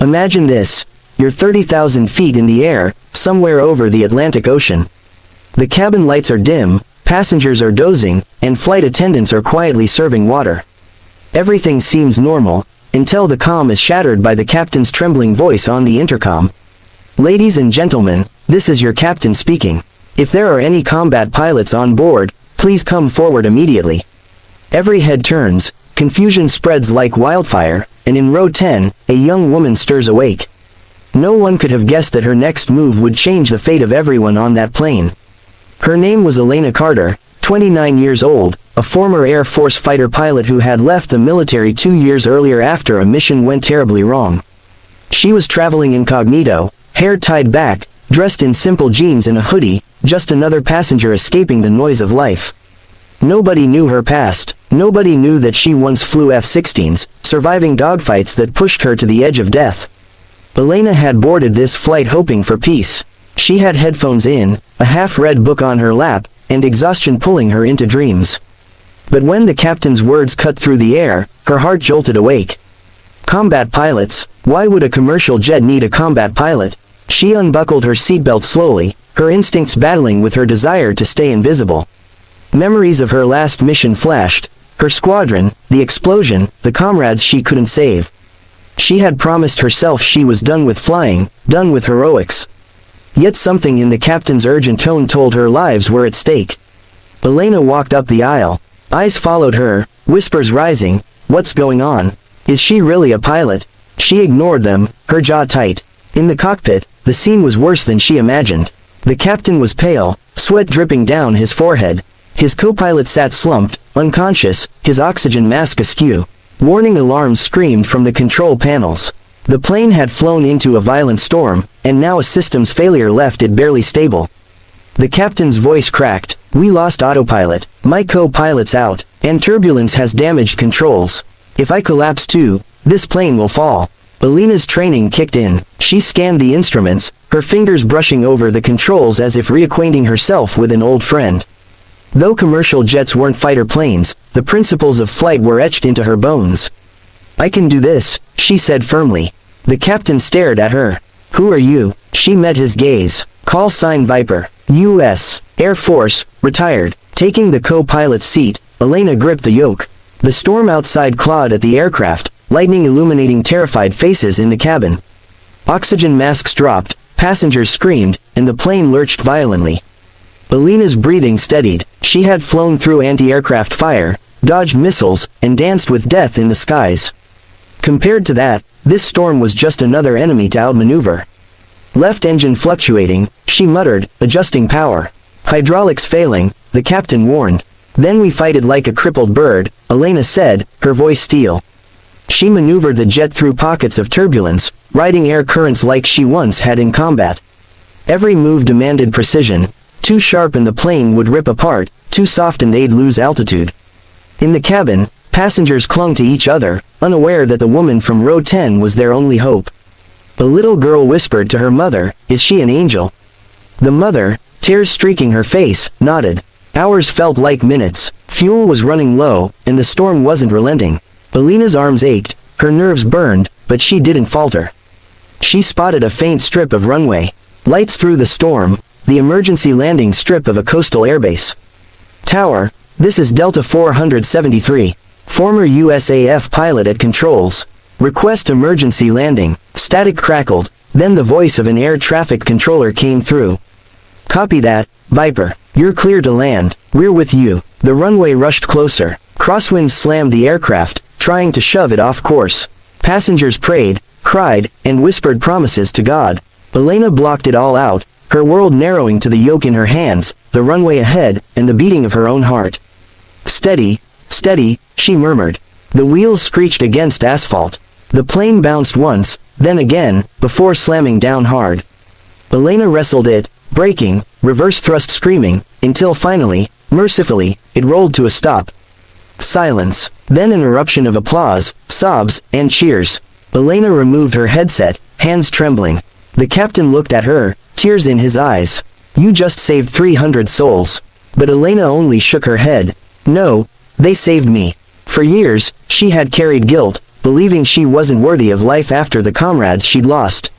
Imagine this. You're 30,000 feet in the air, somewhere over the Atlantic Ocean. The cabin lights are dim, passengers are dozing, and flight attendants are quietly serving water. Everything seems normal, until the calm is shattered by the captain's trembling voice on the intercom. Ladies and gentlemen, this is your captain speaking. If there are any combat pilots on board, please come forward immediately. Every head turns, confusion spreads like wildfire, and in row 10, a young woman stirs awake. No one could have guessed that her next move would change the fate of everyone on that plane. Her name was Elena Carter, 29 years old, a former Air Force fighter pilot who had left the military 2 years earlier after a mission went terribly wrong. She was traveling incognito, hair tied back, dressed in simple jeans and a hoodie, just another passenger escaping the noise of life. Nobody knew her past. Nobody knew that she once flew F-16s, surviving dogfights that pushed her to the edge of death. Elena had boarded this flight hoping for peace. She had headphones in, a half-read book on her lap, and exhaustion pulling her into dreams. But when the captain's words cut through the air, her heart jolted awake. Combat pilots? Why would a commercial jet need a combat pilot? She unbuckled her seatbelt slowly, her instincts battling with her desire to stay invisible. Memories of her last mission flashed. Her squadron, the explosion, the comrades she couldn't save. She had promised herself she was done with flying, done with heroics. Yet something in the captain's urgent tone told her lives were at stake. Elena walked up the aisle. Eyes followed her, whispers rising. What's going on? Is she really a pilot? She ignored them, her jaw tight. In the cockpit, the scene was worse than she imagined. The captain was pale, sweat dripping down his forehead. His co-pilot sat slumped, unconscious, his oxygen mask askew. Warning alarms screamed from the control panels. The plane had flown into a violent storm, and now a systems failure left it barely stable. The captain's voice cracked. We lost autopilot, my co-pilot's out, and turbulence has damaged controls. If I collapse too, this plane will fall. Elena's training kicked in. She scanned the instruments, her fingers brushing over the controls as if reacquainting herself with an old friend. Though commercial jets weren't fighter planes, the principles of flight were etched into her bones. I can do this, she said firmly. The captain stared at her. Who are you? She met his gaze. Call sign Viper. U.S. Air Force, retired. Taking the co-pilot's seat, Elena gripped the yoke. The storm outside clawed at the aircraft, lightning illuminating terrified faces in the cabin. Oxygen masks dropped, passengers screamed, and the plane lurched violently. Elena's breathing steadied. She had flown through anti-aircraft fire, dodged missiles, and danced with death in the skies. Compared to that, this storm was just another enemy to outmaneuver. Left engine fluctuating, she muttered, adjusting power. Hydraulics failing, the captain warned. Then we fight it like a crippled bird, Elena said, her voice steel. She maneuvered the jet through pockets of turbulence, riding air currents like she once had in combat. Every move demanded precision. Too sharp and the plane would rip apart, too soft and they'd lose altitude. In the cabin, passengers clung to each other, unaware that the woman from row 10 was their only hope. The little girl whispered to her mother, "Is she an angel?" The mother, tears streaking her face, nodded. Hours felt like minutes. Fuel was running low, and the storm wasn't relenting. Elena's arms ached, her nerves burned, but she didn't falter. She spotted a faint strip of runway. Lights through the storm, the emergency landing strip of a coastal airbase. Tower, this is Delta 473. Former USAF pilot at controls. Request emergency landing. Static crackled, then the voice of an air traffic controller came through. Copy that, Viper. You're clear to land. We're with you. The runway rushed closer. Crosswinds slammed the aircraft, trying to shove it off course. Passengers prayed, cried, and whispered promises to God. Elena blocked it all out, her world narrowing to the yoke in her hands, the runway ahead, and the beating of her own heart. Steady, steady, she murmured. The wheels screeched against asphalt. The plane bounced once, then again, before slamming down hard. Elena wrestled it, braking, reverse thrust screaming, until finally, mercifully, it rolled to a stop. Silence, then an eruption of applause, sobs, and cheers. Elena removed her headset, hands trembling. The captain looked at her, tears in his eyes. You just saved 300 souls. But Elena only shook her head. No, they saved me. For years, she had carried guilt, believing she wasn't worthy of life after the comrades she'd lost.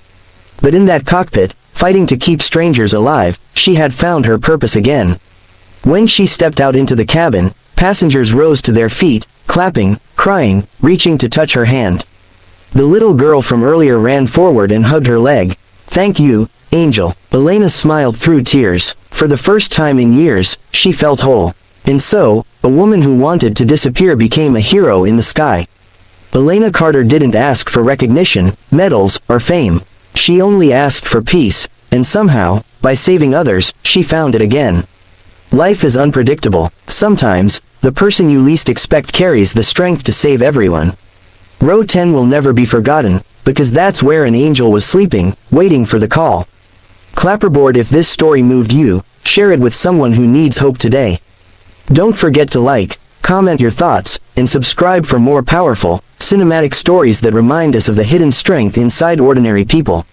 But in that cockpit, fighting to keep strangers alive, she had found her purpose again. When she stepped out into the cabin, passengers rose to their feet, clapping, crying, reaching to touch her hand. The little girl from earlier ran forward and hugged her leg. "Thank you, Angel." Elena smiled through tears. For the first time in years, she felt whole. And so, a woman who wanted to disappear became a hero in the sky. Elena Carter didn't ask for recognition, medals, or fame. She only asked for peace, and somehow, by saving others, she found it again. Life is unpredictable. Sometimes, the person you least expect carries the strength to save everyone. Row 10 will never be forgotten, because that's where an angel was sleeping, waiting for the call. Clapperboard, if this story moved you, share it with someone who needs hope today. Don't forget to like, comment your thoughts, and subscribe for more powerful, cinematic stories that remind us of the hidden strength inside ordinary people.